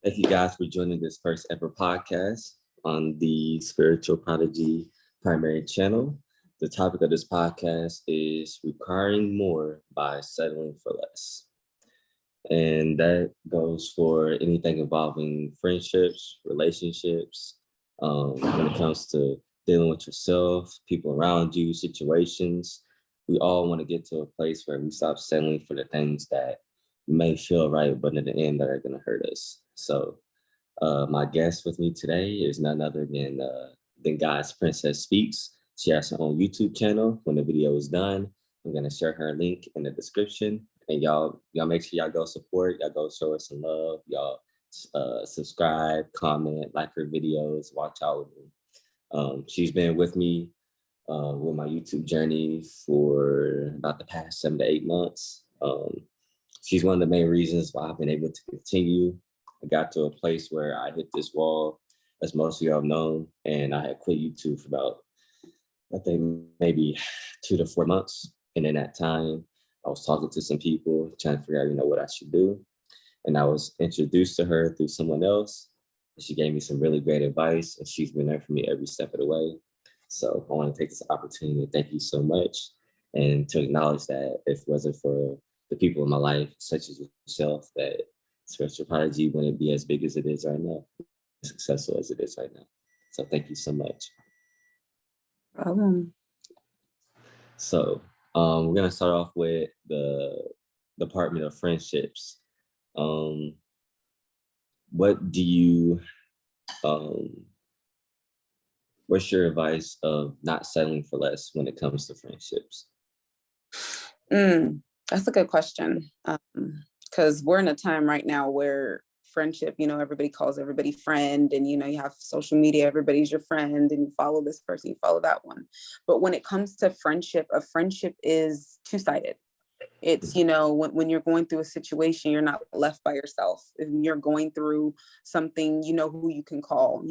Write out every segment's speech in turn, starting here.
Thank you guys for joining this first ever podcast on the Spiritual Prodigy Primary Channel. The topic of this podcast is requiring more by settling for less. And that goes for anything involving friendships, relationships, when it comes to dealing with yourself, people around you, situations. We all want to get to a place where we stop settling for the things that may feel right, but in the end that are going to hurt us. So my guest with me today is none other than God's Princess Speaks. She has her own YouTube channel. When the video is done, I'm gonna share her link in the description. And y'all make sure y'all go support. Y'all go show her some love. Y'all subscribe, comment, like her videos, watch out with me. She's been with me with my YouTube journey for about the past 7 to 8 months. She's one of the main reasons why I've been able to continue. I got to a place where I hit this wall, as most of y'all have known, and I had quit YouTube for about, I think, maybe 2 to 4 months. And in that time, I was talking to some people, trying to figure out, what I should do. And I was introduced to her through someone else. She gave me some really great advice, and she's been there for me every step of the way. So I want to take this opportunity to thank you so much, and to acknowledge that if it wasn't for the people in my life, such as yourself, that Spiritual Prodigy wouldn't be as big as it is right now, as successful as it is right now. So thank you so much. So we're gonna start off with the Department of Friendships. What do you what's your advice of not settling for less when it comes to friendships? That's a good question. Because we're in a time right now where friendship, everybody calls everybody friend, and, you have social media, everybody's your friend, and you follow this person, you follow that one. But when it comes to friendship, a friendship is two-sided. It's, when you're going through a situation, you're not left by yourself. If you're going through something, you know who you can call,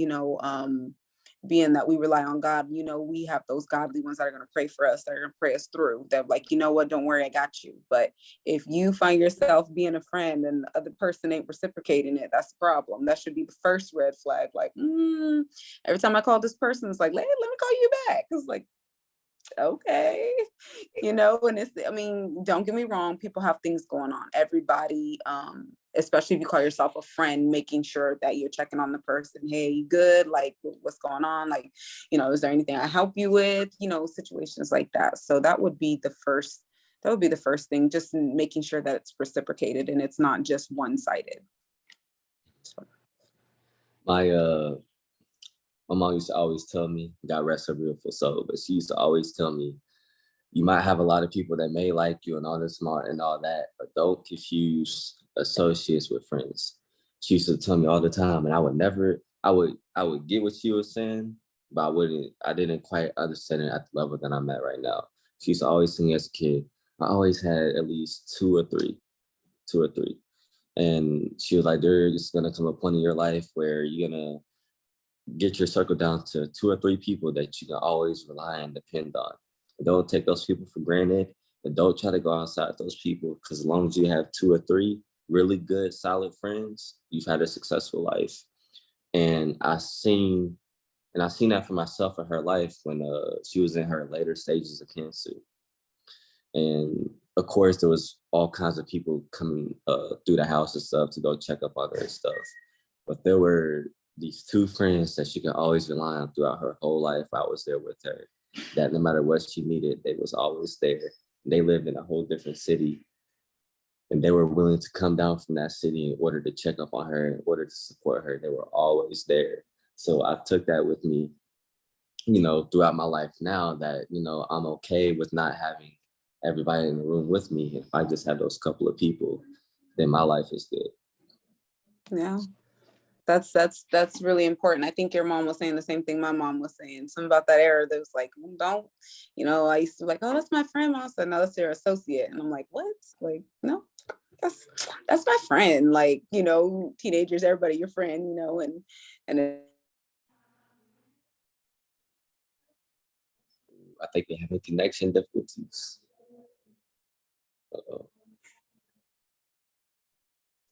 being that we rely on God, we have those godly ones that are going to pray for us, that are going to pray us through. That like, you know what, don't worry, I got you. But if you find yourself being a friend and the other person ain't reciprocating it, that's the problem. That should be the first red flag. Like, every time I call this person, it's like, let me call you back. It's like, okay, and don't get me wrong, people have things going on. Everybody, especially if you call yourself a friend, making sure that you're checking on the person. Hey, you good? Like, what's going on? Like, is there anything I help you with? Situations like that. So that would be the first thing, just making sure that it's reciprocated and it's not just one-sided. My mom used to always tell me, God rest her beautiful soul, but she used to always tell me, you might have a lot of people that may like you and all this smart and all that, but don't confuse associates with friends. She used to tell me all the time, and I would get what she was saying, but I didn't quite understand it at the level that I'm at right now. She used to always tell me as a kid, I always had at least two or three. And she was like, there's gonna come a point in your life where you're gonna get your circle down to 2 or 3 people that you can always rely and depend on. Don't take those people for granted, and don't try to go outside those people, because as long as you have 2 or 3 really good, solid friends, you've had a successful life. And I've seen that for myself in her life when she was in her later stages of cancer. And of course, there was all kinds of people coming through the house and stuff to go check up on her and stuff. But there were these 2 friends that she could always rely on throughout her whole life. I was there with her, that no matter what she needed, they was always there. They lived in a whole different city, and they were willing to come down from that city in order to check up on her, in order to support her. They were always there. So I took that with me, throughout my life now, that, I'm okay with not having everybody in the room with me. If I just have those couple of people, then my life is good. Yeah. That's really important. I think your mom was saying the same thing my mom was saying. Something about that era that was like, don't, I used to be like, oh, that's my friend. Mom said, no, that's your associate. And I'm like, what? Like, no, that's my friend. Like, teenagers, everybody, your friend, and I think they have connection difficulties. Uh-oh.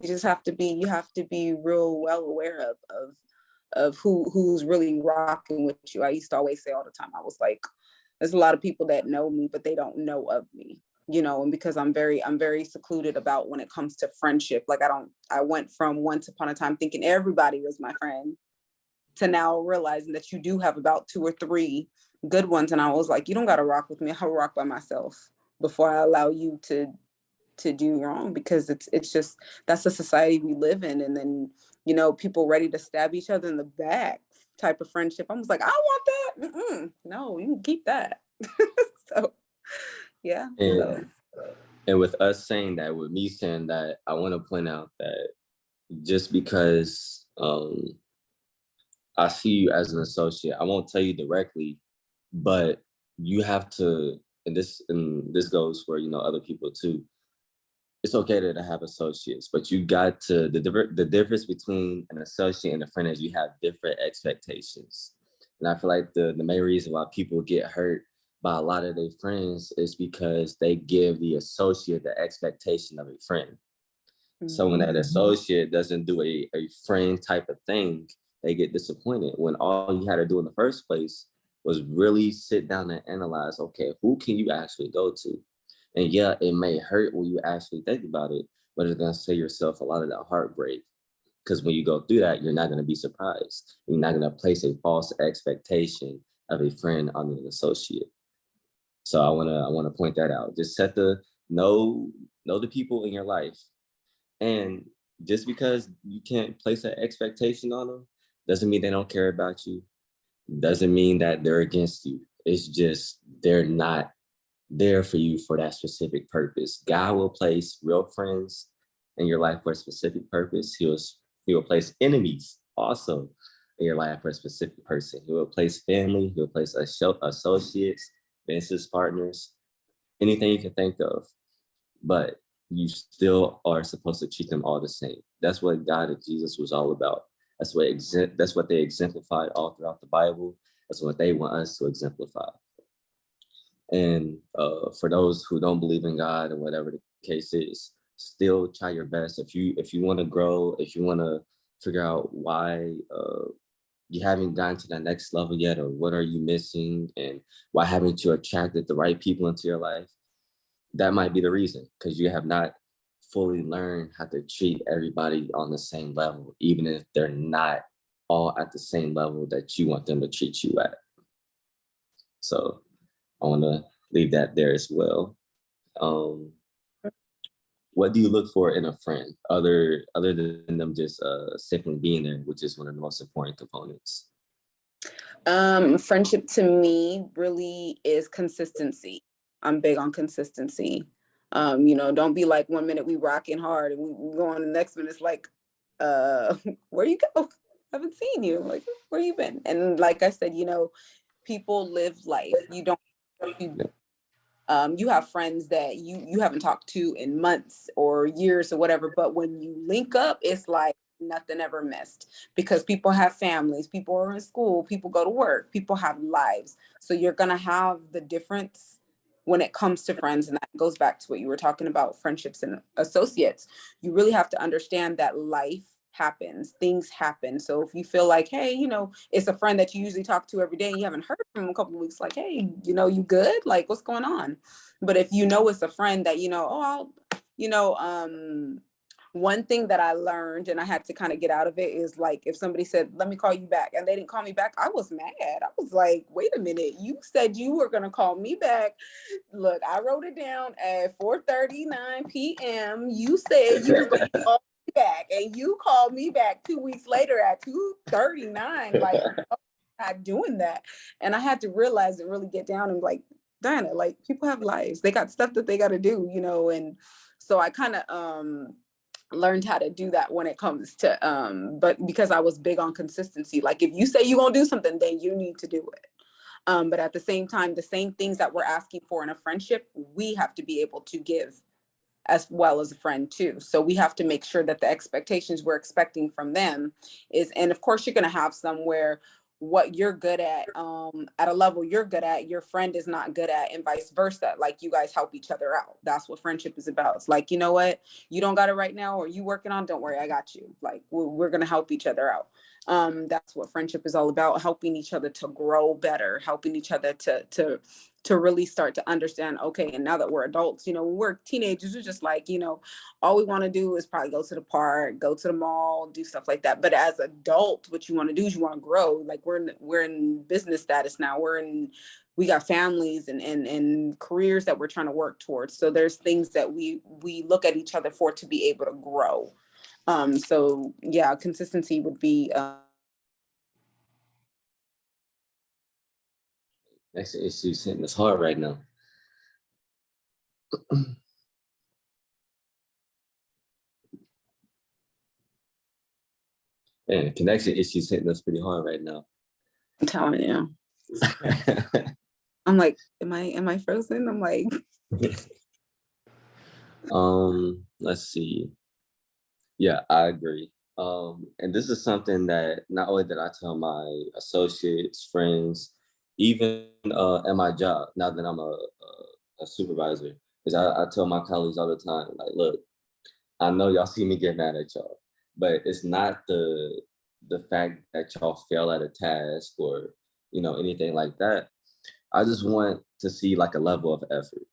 you have to be real well aware of who's really rocking with you. I used to always say all the time, I was like, there's a lot of people that know me, but they don't know of me, and because I'm very secluded about when it comes to friendship. Like I went from once upon a time thinking everybody was my friend to now realizing that you do have about 2 or 3 good ones. And I was like, you don't got to rock with me. I'll rock by myself before I allow you to do wrong, because it's just, that's the society we live in. And then, people ready to stab each other in the back type of friendship. I was like, I want that. No, you can keep that. So, yeah. And and with us saying that, with me saying that, I want to point out that just because I see you as an associate, I won't tell you directly, but you have to, and this goes for other people too. It's okay to have associates, but you got to, the difference between an associate and a friend is you have different expectations. And I feel like the main reason why people get hurt by a lot of their friends is because they give the associate the expectation of a friend. So when that associate doesn't do a friend type of thing, they get disappointed, when all you had to do in the first place was really sit down and analyze, okay, who can you actually go to? And yeah, it may hurt when you actually think about it, but it's going to save yourself a lot of that heartbreak. Because when you go through that, you're not going to be surprised. You're not going to place a false expectation of a friend on an associate. So I want to point that out. Just know the people in your life. And just because you can't place an expectation on them doesn't mean they don't care about you. Doesn't mean that they're against you. It's just they're not there for you for that specific purpose. God will place real friends in your life for a specific purpose. He will place enemies also in your life for a specific person. He will place family. He will place associates, business partners, anything you can think of. But you still are supposed to treat them all the same. That's what God and Jesus was all about. That's what they exemplified all throughout the Bible. That's what they want us to exemplify. And for those who don't believe in God, or whatever the case is, still try your best. If you want to grow, if you want to figure out why you haven't gotten to that next level yet, or what are you missing, and why haven't you attracted the right people into your life, that might be the reason, because you have not fully learned how to treat everybody on the same level, even if they're not all at the same level that you want them to treat you at. So I want to leave that there as well. What do you look for in a friend, other than them just simply being there, which is one of the most important components? Friendship to me really is consistency. I'm big on consistency. Don't be like 1 minute we rocking hard and we go on the next minute, it's like, where you go? I haven't seen you. Like, where you been? And like I said, people live life. You have friends that you haven't talked to in months or years or whatever, but when you link up, it's like nothing ever missed, because people have families, people are in school, people go to work, people have lives. So you're gonna have the difference when it comes to friends. And that goes back to what you were talking about, friendships and associates. You really have to understand that life happens, things happen. So if you feel like, hey, it's a friend that you usually talk to every day and you haven't heard from him a couple of weeks, like, hey, you good? Like, what's going on? But if it's a friend that, one thing that I learned and I had to kind of get out of it is, like, if somebody said, let me call you back, and they didn't call me back, I was mad. I was like, wait a minute, you said you were going to call me back. Look, I wrote it down at 4:39 p.m. You said you was going to call me back, and you called me back 2 weeks later at 2:39. Like, I'm not doing that. And I had to realize and really get down and, like, Diana, like, people have lives. They got stuff that they got to do, and so I kind of learned how to do that when it comes to but because I was big on consistency, like, if you say you're gonna do something, then you need to do it. But at the same time, the same things that we're asking for in a friendship, we have to be able to give as well as a friend too. So we have to make sure that the expectations we're expecting from them is, and of course you're going to have some where what you're good at a level you're good at, your friend is not good at, and vice versa. Like, you guys help each other out. That's what friendship is about. It's like, you know what, you don't got it right now, or you working on, don't worry, I got you. Like, we're gonna help each other out. That's what friendship is all about, helping each other to grow better, helping each other to really start to understand, okay, and now that we're adults, you know, when we're teenagers, we're just like, you know, all we want to do is probably go to the park, go to the mall, do stuff like that. But as adults, what you want to do is you want to grow. Like, we're in business status now. We got families and careers that we're trying to work towards. So there's things that we look at each other for to be able to grow. So yeah, consistency would be Next issue's hitting us hard right now. And connection issues hitting us pretty hard right now. I'm telling you. I'm like, am I frozen? I'm like, let's see. Yeah, I agree. And this is something that not only did I tell my associates, friends, even at my job, now that I'm a supervisor, is I tell my colleagues all the time, like, look, I know y'all see me get mad at y'all, but it's not the fact that y'all fail at a task or, you know, anything like that. I just want to see like a level of effort.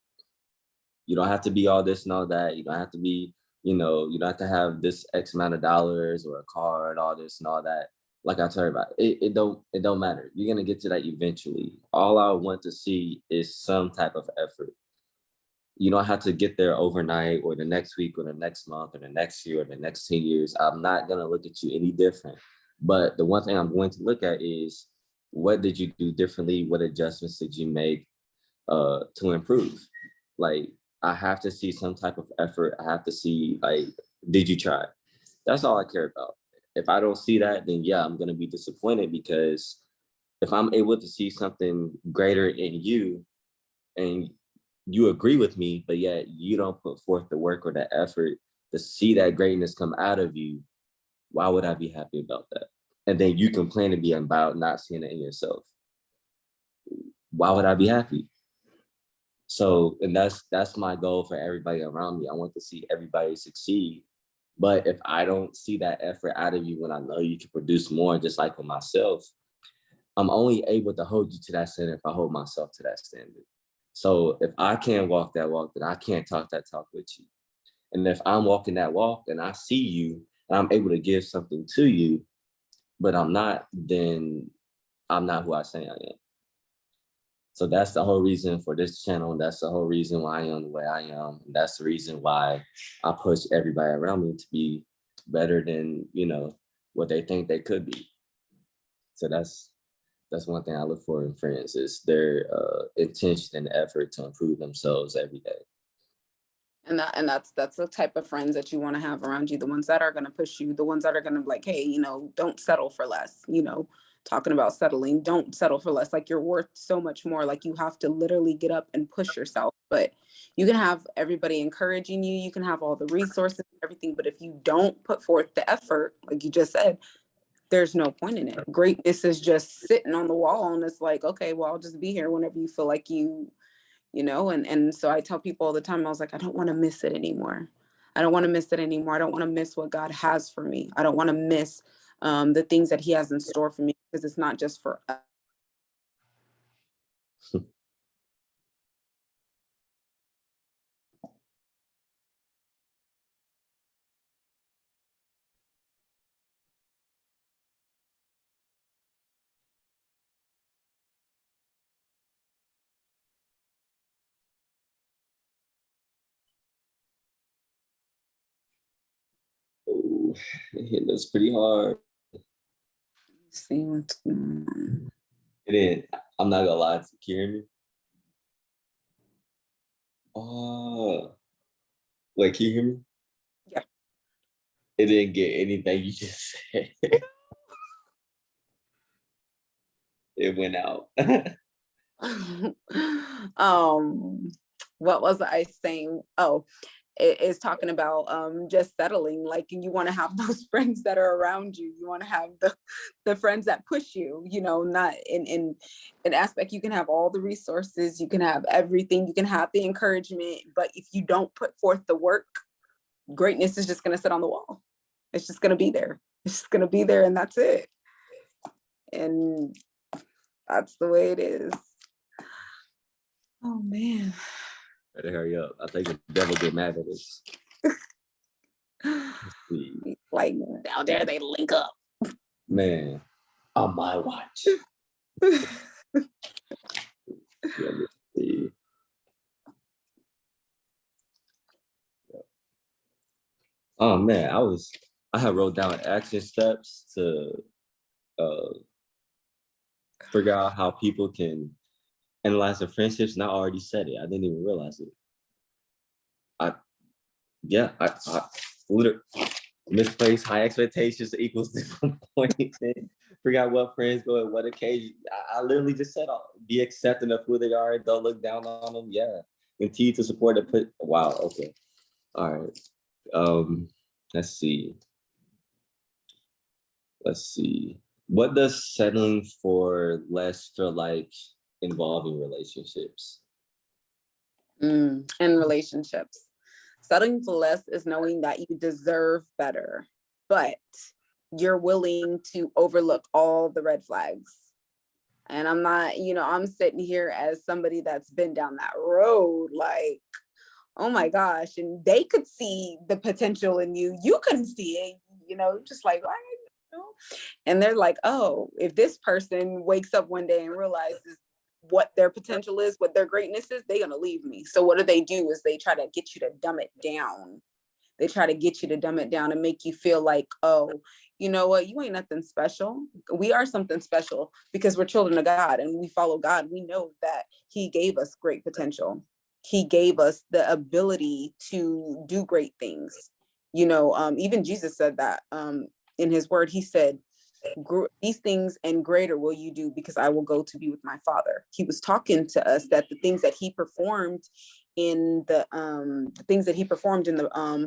You don't have to be all this and all that. You don't have to be, you know, you don't have to have this X amount of dollars or a car and all this and all that. Like I told you about, it don't matter. You're gonna get to that eventually. All I want to see is some type of effort. You don't have to get there overnight or the next week or the next month or the next year or the next 10 years. I'm not gonna look at you any different. But the one thing I'm going to look at is, what did you do differently? What adjustments did you make to improve? Like, I have to see some type of effort. I have to see, like, did you try? That's all I care about. If I don't see that, then yeah, I'm gonna be disappointed, because if I'm able to see something greater in you and you agree with me, but yet you don't put forth the work or the effort to see that greatness come out of you, why would I be happy about that? And then you complain to me about not seeing it in yourself. Why would I be happy? So, and that's my goal for everybody around me. I want to see everybody succeed. But if I don't see that effort out of you when I know you can produce more, just like with myself, I'm only able to hold you to that standard if I hold myself to that standard. So if I can't walk that walk, then I can't talk that talk with you. And if I'm walking that walk and I see you and I'm able to give something to you, but I'm not, then I'm not who I say I am. So that's the whole reason for this channel. And that's the whole reason why I am the way I am. And that's the reason why I push everybody around me to be better than, you know, what they think they could be. So that's one thing I look for in friends, is their intention and effort to improve themselves every day. and that's the type of friends that you want to have around you, the ones that are going to push you, the ones that are going to be like, hey, you know, don't settle for less, you know, talking about settling, don't settle for less. Like, you're worth so much more. Like, you have to literally get up and push yourself. But you can have everybody encouraging you, you can have all the resources and everything, but if you don't put forth the effort, like you just said, there's no point in it. Greatness is just sitting on the wall, and it's like, okay, well, I'll just be here whenever you feel like you know. And so I tell people all the time, I was like, I don't want to miss it anymore. I don't want to miss it anymore. I don't want to miss what God has for me. I don't want to miss the things that he has in store for me, because it's not just for us. Ooh, it hit us pretty hard. See what's going on. And then I'm not gonna lie, to hear me. Oh, wait, can you hear me? Yeah. It didn't get anything you just said. It went out. um what was I saying? Oh, is talking about just settling. Like, you want to have those friends that are around you. You want to have the friends that push you, not in an aspect. You can have all the resources, you can have everything, you can have the encouragement, but if you don't put forth the work, greatness is just going to sit on the wall. It's just going to be there. It's just going to be there, and that's it. And that's the way it is. Oh man. Better hurry up. I think the devil get mad at us. Like, down there they link up. Man, on my watch. Let me see. Oh man, I had wrote down action steps to figure out how people can analyze their friendships, and I already said it. I didn't even realize it. I literally misplaced high expectations equals disappointment. Figure out what friends go at what occasion. I literally just said, be accepting of who they are. Don't look down on them. Yeah. Continue to support the wow. Okay. All right. Let's see. What does settling for less feel like involving relationships? In relationships, settling for less is knowing that you deserve better, but you're willing to overlook all the red flags. And I'm not, I'm sitting here as somebody that's been down that road, like, oh my gosh, and they could see the potential in you. You couldn't see it, just like, why? And they're like, oh, if this person wakes up one day and realizes what their potential is, what their greatness is, they're going to leave me. So what do is they try to get you to dumb it down. They try to get you to dumb it down and make you feel like, oh, you know what? You ain't nothing special. We are something special because we're children of God and we follow God. We know that he gave us great potential. He gave us the ability to do great things. Even Jesus said that in his word. He said, these things and greater will you do because I will go to be with my Father. He was talking to us that the things that he performed in the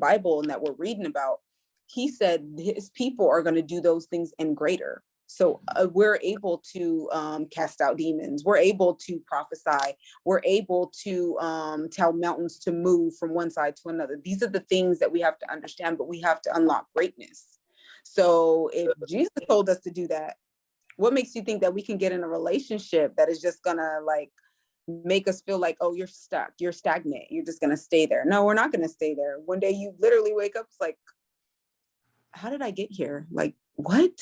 Bible and that we're reading about, he said his people are going to do those things and greater. So we're able to cast out demons. We're able to prophesy. We're able to tell mountains to move from one side to another. These are the things that we have to understand, but we have to unlock greatness. So if Jesus told us to do that, what makes you think that we can get in a relationship that is just gonna like make us feel like, oh, you're stuck, you're stagnant, you're just gonna stay there? No, we're not gonna stay there. One day you literally wake up, it's like, how did I get here? Like, what?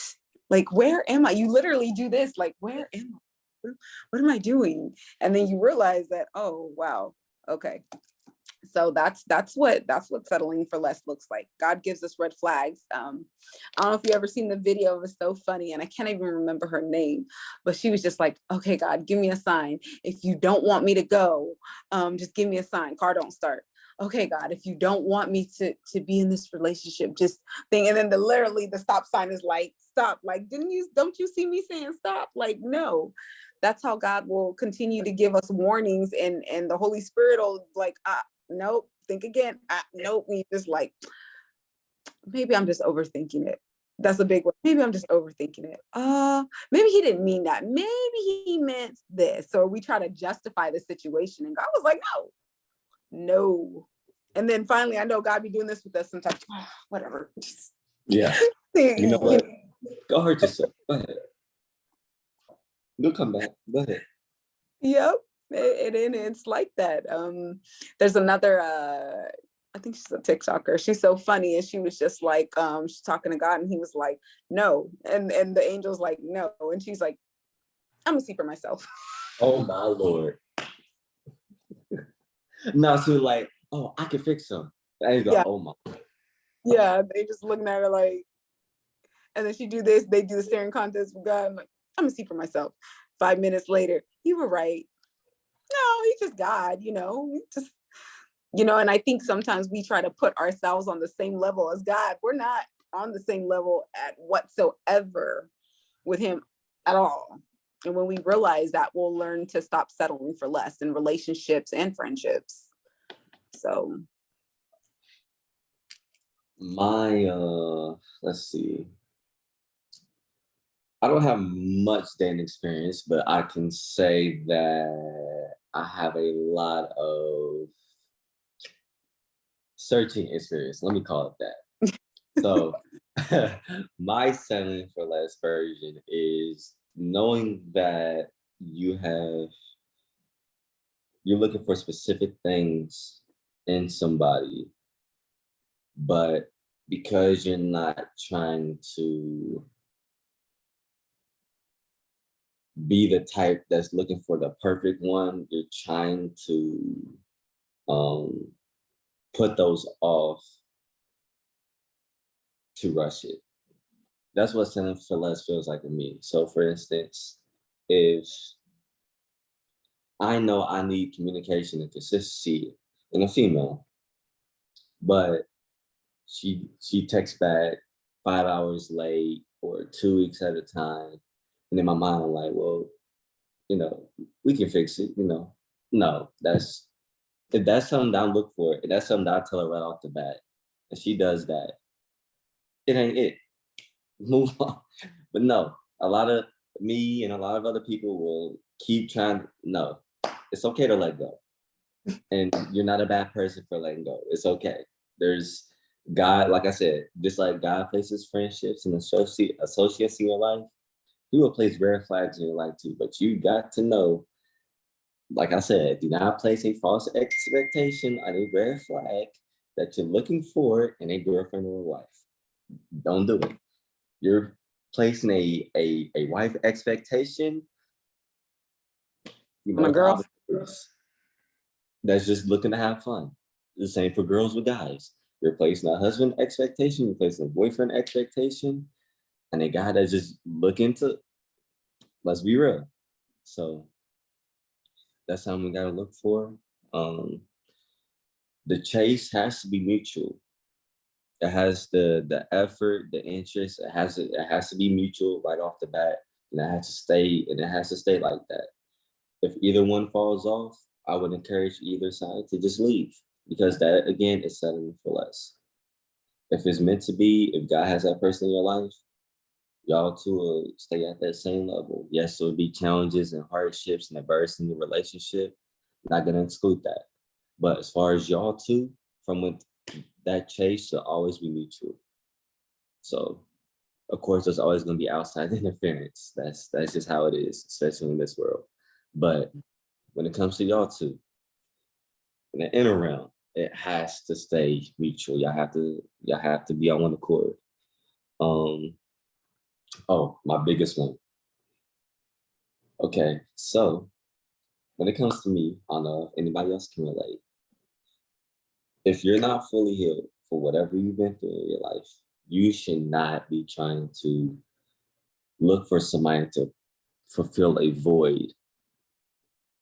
Like, where am I? You literally do this, like, where am I? What am I doing? And then you realize that, oh, wow, okay. So that's what settling for less looks like. God gives us red flags. I don't know if you ever seen the video. It was so funny, and I can't even remember her name, but she was just like, "Okay, God, give me a sign. If you don't want me to go, just give me a sign. Car don't start. Okay, God, if you don't want me to be in this relationship, just think." And then literally the stop sign is like, "Stop!" Like, don't you see me saying stop? Like, no. That's how God will continue to give us warnings, and the Holy Spirit will like, nope, think again. Nope, we just like, maybe I'm just overthinking it. That's a big one. Maybe I'm just overthinking it. Maybe he didn't mean that. Maybe he meant this. So we try to justify the situation, and God was like, no. And then finally, I know God be doing this with us sometimes. Whatever. Yeah. You know what? Go hurt yourself. Go ahead. You'll come back. Go ahead. Yep. It's like that. There's another I think she's a TikToker. She's so funny, and she was just like, she's talking to God, and he was like, no, and the angel's like, no, and she's like, I'm gonna see for myself. Oh my Lord. No, she was like, oh, I can fix them. And you go, yeah. Oh my. Yeah, they just looking at her like, and then she do this. They do the staring contest with God. I'm like, I'm gonna see for myself. 5 minutes later, you were right. No, he's just God, just, and I think sometimes we try to put ourselves on the same level as God. We're not on the same level at whatsoever with him at all. And when we realize that, we'll learn to stop settling for less in relationships and friendships. So. My let's see. I don't have much dating experience, but I can say that I have a lot of searching experience. Let me call it that. So my settling for less version is knowing that you're looking for specific things in somebody, but because you're not trying to be the type that's looking for the perfect one, you're trying to um, put those off to rush it. That's what settling for less feels like to me. So, for instance, if I know I need communication and consistency in a female, but she texts back 5 hours late or 2 weeks at a time, and in my mind I'm like, well, we can fix it. No, if that's something that I look for, if that's something that I tell her right off the bat, and she does that, it ain't it. Move on. But no, a lot of me and a lot of other people will keep trying. No, it's okay to let go. And you're not a bad person for letting go. It's okay. There's God, like I said, just like God places friendships and associates in your life, He will place red flags in your life too. But you got to know, like I said, do not place a false expectation on a red flag that you're looking for in a girlfriend or a wife. Don't do it. You're placing a wife expectation, On a girl. That's just looking to have fun. The same for girls with guys. You're placing a husband expectation, you're placing a boyfriend expectation, and a guy that's just looking to, let's be real. So that's something we gotta look for. The chase has to be mutual. It has the effort, the interest. It has to be mutual right off the bat, and it has to stay like that. If either one falls off, I would encourage either side to just leave, because that again is settling for less. If it's meant to be, if God has that person in your life, y'all two will stay at that same level. Yes, there will be challenges and hardships and adversity in the relationship. Not gonna exclude that. But as far as y'all two, from with that chase should always be mutual. So of course there's always gonna be outside interference. That's just how it is, especially in this world. But when it comes to y'all two, in the inner realm, it has to stay mutual. Y'all have to be on one accord. Um, oh, my biggest one. Okay, so when it comes to me, I don't know if anybody else can relate. If you're not fully healed for whatever you've been through in your life, you should not be trying to look for somebody to fulfill a void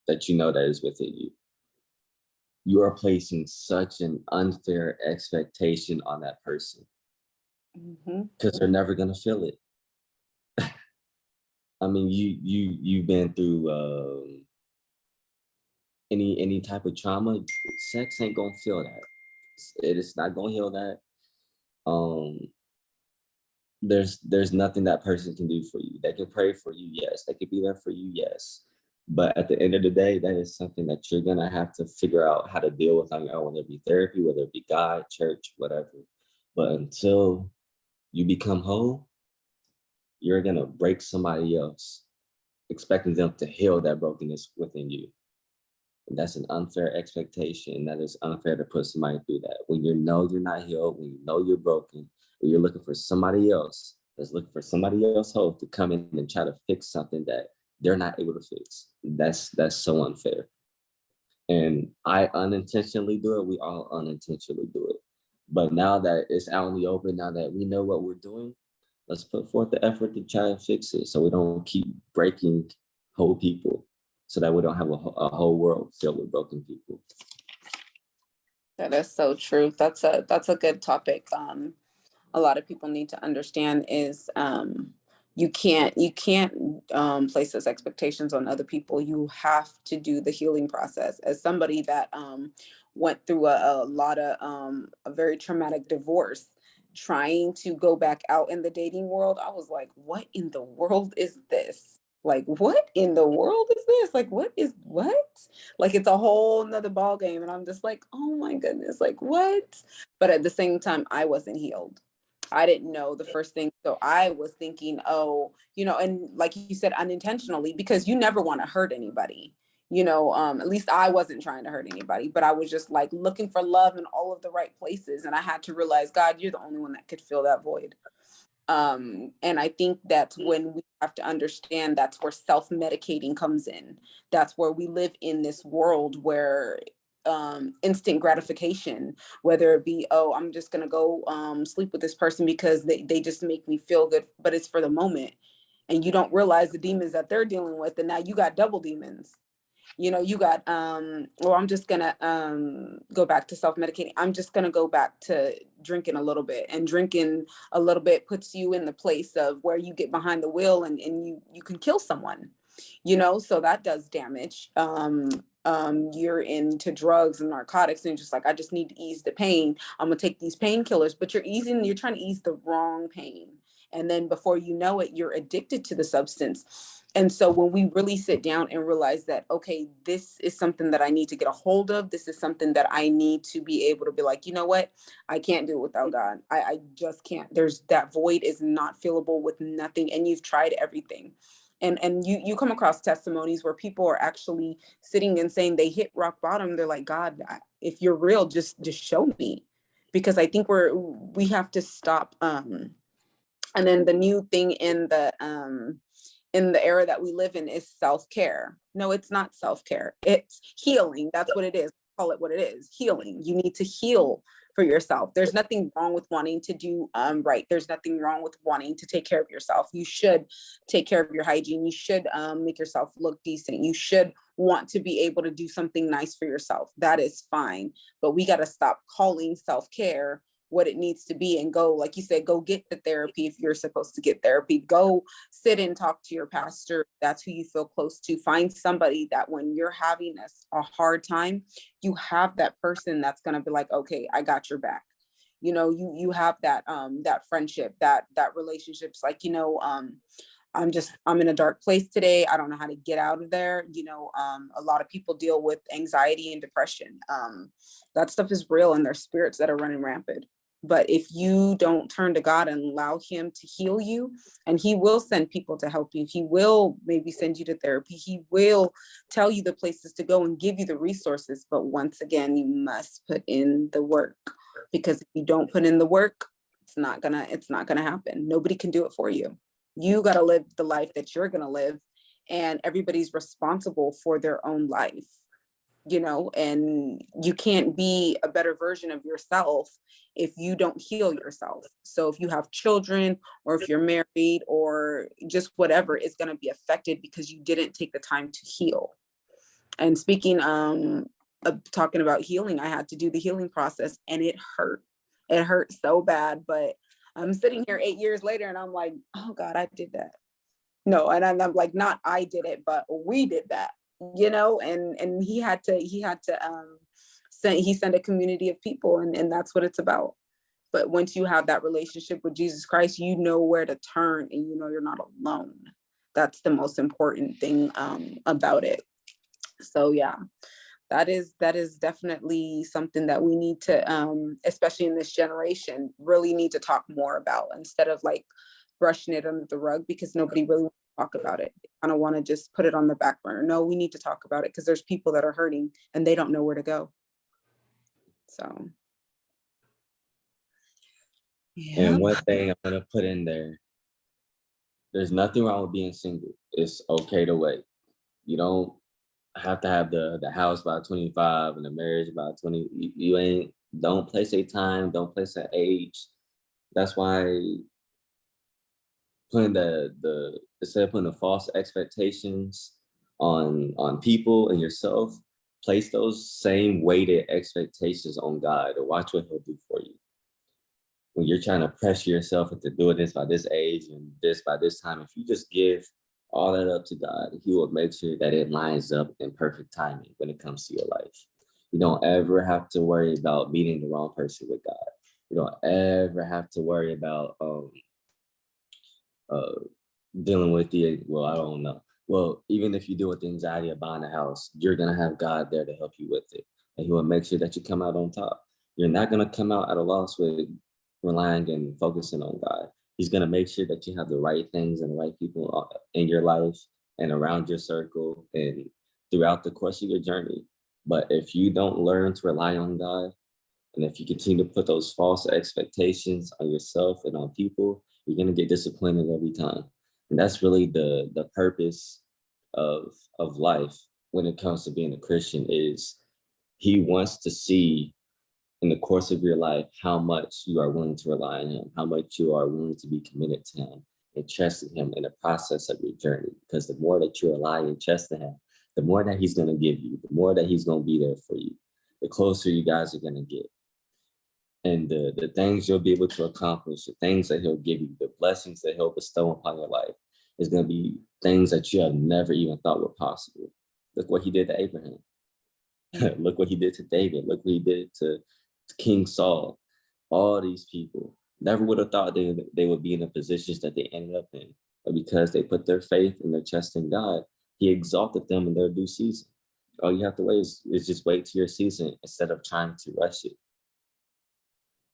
that you know that is within you. You are placing such an unfair expectation on that person because they're never gonna feel it. I mean, you've been through any type of trauma. Sex ain't gonna feel that. It is not gonna heal that. Um, there's nothing that person can do for you. They can pray for you, yes. They can be there for you, yes. But at the end of the day, that is something that you're gonna have to figure out how to deal with on your own, whether it be therapy, whether it be God, church, whatever. But until you become whole, you're gonna break somebody else, expecting them to heal that brokenness within you. And that's an unfair expectation. That is unfair to put somebody through that. When you know you're not healed, when you know you're broken, when you're looking for somebody else that's looking for somebody else hope to come in and try to fix something that they're not able to fix. That's so unfair. And I unintentionally do it. We all unintentionally do it. But now that it's out in the open, now that we know what we're doing, let's put forth the effort to try and fix it so we don't keep breaking whole people, so that we don't have a whole world filled with broken people. That is so true. That's a good topic. A lot of people need to understand is you can't place those expectations on other people. You have to do the healing process. As somebody that went through a lot of a very traumatic divorce, trying to go back out in the dating world, I was like, what in the world is this? Like, what in the world is this? Like, what is what? Like, it's a whole nother ball game. And I'm just like, oh my goodness, like what? But at the same time, I wasn't healed. I didn't know the first thing. So I was thinking, oh, and like you said, unintentionally, because you never want to hurt anybody. At least I wasn't trying to hurt anybody, but I was just like looking for love in all of the right places. And I had to realize, God, you're the only one that could fill that void. And I think that's when we have to understand that's where self-medicating comes in. That's where we live in this world where instant gratification, whether it be, oh, I'm just gonna go sleep with this person because they just make me feel good, but it's for the moment. And you don't realize the demons that they're dealing with, and now you got double demons. You got well, I'm just gonna go back to self-medicating. I'm just gonna go back to drinking a little bit, and drinking a little bit puts you in the place of where you get behind the wheel and you can kill someone, so that does damage. You're into drugs and narcotics and just like, I just need to ease the pain, I'm gonna take these painkillers, but you're trying to ease the wrong pain, and then before you know it, you're addicted to the substance. And so when we really sit down and realize that, okay, this is something that I need to get a hold of, this is something that I need to be able to be like, you know what, I can't do it without God. I just can't. There's that void is not fillable with nothing. And you've tried everything. And you come across testimonies where people are actually sitting and saying they hit rock bottom. They're like, God, if you're real, just show me. Because I think we have to stop. And then the new thing in the era that we live in is self-care. No, it's not self-care. It's healing. That's what it is. Call it what it is. Healing. You need to heal for yourself. There's nothing wrong with wanting to do right. There's nothing wrong with wanting to take care of yourself. You should take care of your hygiene. You should make yourself look decent. You should want to be able to do something nice for yourself. That is fine. But we got to stop calling self-care what it needs to be and go, like you said, go get the therapy if you're supposed to get therapy. Go sit and talk to your pastor. That's who you feel close to. Find somebody that when you're having a hard time, you have that person that's going to be like, okay, I got your back. You have that friendship, that relationships, like, I'm in a dark place today. I don't know how to get out of there. A lot of people deal with anxiety and depression. That stuff is real, and there's spirits that are running rampant. But if you don't turn to God and allow him to heal you, and he will send people to help you, he will maybe send you to therapy, he will tell you the places to go and give you the resources. But once again, you must put in the work, because if you don't put in the work, it's not gonna happen. Nobody can do it for you. You got to live the life that you're going to live, and everybody's responsible for their own life. And you can't be a better version of yourself if you don't heal yourself. So if you have children, or if you're married, or just whatever, is going to be affected because you didn't take the time to heal. And speaking of talking about healing, I had to do the healing process, and it hurt. It hurt so bad, but I'm sitting here 8 years later and I'm like, oh God, I did that. No, and I'm like, not I did it, but we did that. And he had to send a community of people, and that's what it's about. But once you have that relationship with Jesus Christ, you know where to turn, and you're not alone. That's the most important thing about it. So yeah, that is definitely something that we need to, especially in this generation, really need to talk more about, instead of like brushing it under the rug, because nobody really wants to talk about it. They kind of want to just put it on the back burner. No, we need to talk about it, because there's people that are hurting and they don't know where to go. So yeah. And one thing I'm gonna put in there's nothing wrong with being single. It's okay to wait. You don't have to have the house by 25 and the marriage by 20. Don't place a time, don't place an age. That's why putting instead of putting the false expectations on people and yourself, place those same weighted expectations on God, to watch what he'll do for you. When you're trying to pressure yourself into doing this by this age and this by this time, if you just give all that up to God, he will make sure that it lines up in perfect timing when it comes to your life. You don't ever have to worry about meeting the wrong person with God. You don't ever have to worry about uh, dealing with I don't know. Well, even if you deal with the anxiety of buying a house, you're going to have God there to help you with it. And he will make sure that you come out on top. You're not going to come out at a loss with relying and focusing on God. He's going to make sure that you have the right things and the right people in your life and around your circle and throughout the course of your journey. But if you don't learn to rely on God, and if you continue to put those false expectations on yourself and on people, you're going to get disappointed every time. And that's really the purpose of life when it comes to being a Christian is he wants to see in the course of your life how much you are willing to rely on him, how much you are willing to be committed to him and trusting him in the process of your journey. Because the more that you rely and trust in him, the more that he's going to give you, the more that he's going to be there for you, the closer you guys are going to get. And the things you'll be able to accomplish, the things that he'll give you, the blessings that he'll bestow upon your life is going to be things that you have never even thought were possible. Look what he did to Abraham. Look what he did to David. Look what he did to King Saul. All these people never would have thought they would be in the positions that they ended up in. But because they put their faith and their trust in God, he exalted them in their due season. All you have to wait is just wait to your season instead of trying to rush it.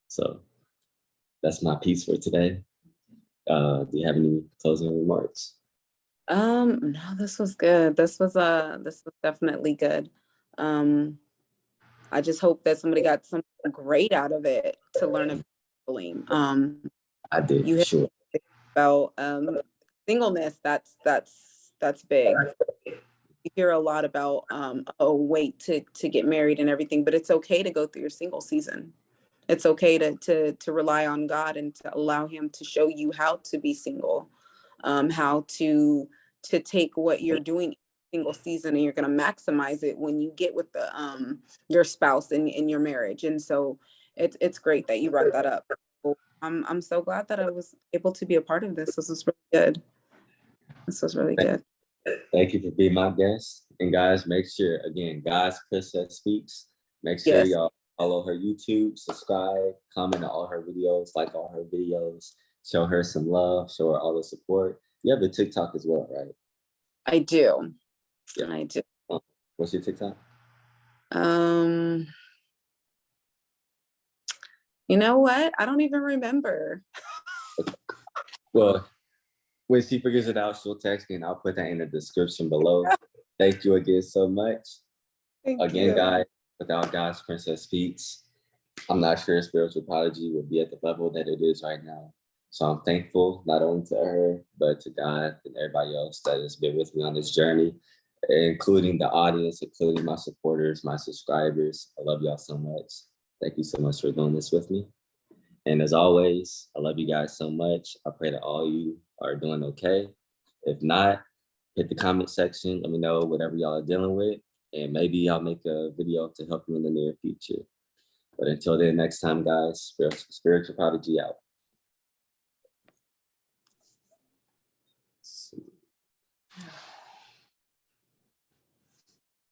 So that's my piece for today. Do you have any closing remarks? No, this was good. This was definitely good. I just hope that somebody got something great out of it to learn about bullying. I did, you sure. About singleness, that's big. You hear a lot about wait to get married and everything, but it's okay to go through your single season. It's okay to rely on God and to allow him to show you how to be single, how to take what you're doing single season and you're going to maximize it when you get with the your spouse in your marriage. And so it's great that you brought that up. I'm so glad that I was able to be a part of this. This was really good. This was really good. Thank you for being my guest. And guys, make sure, again, God's Princess Speaks. Make sure y'all follow her YouTube, subscribe, comment on all her videos, like all her videos, show her some love, show her all the support. You have a TikTok as well, right? I do. Yeah. I do. What's your TikTok? You know what? I don't even remember. Well, when she figures it out, she'll text me and I'll put that in the description below. Thank you again so much. Thank you. Guys, without God's Princess Speaks, I'm not sure Spiritual Prodigy would be at the level that it is right now. So I'm thankful not only to her, but to God and everybody else that has been with me on this journey, including the audience, including my supporters, my subscribers. I love y'all so much. Thank you so much for doing this with me. And as always, I love you guys so much. I pray that all you are doing okay. If not, hit the comment section. Let me know whatever y'all are dealing with. And maybe I'll make a video to help you in the near future. But until then, next time, guys, Spiritual Prodigy out.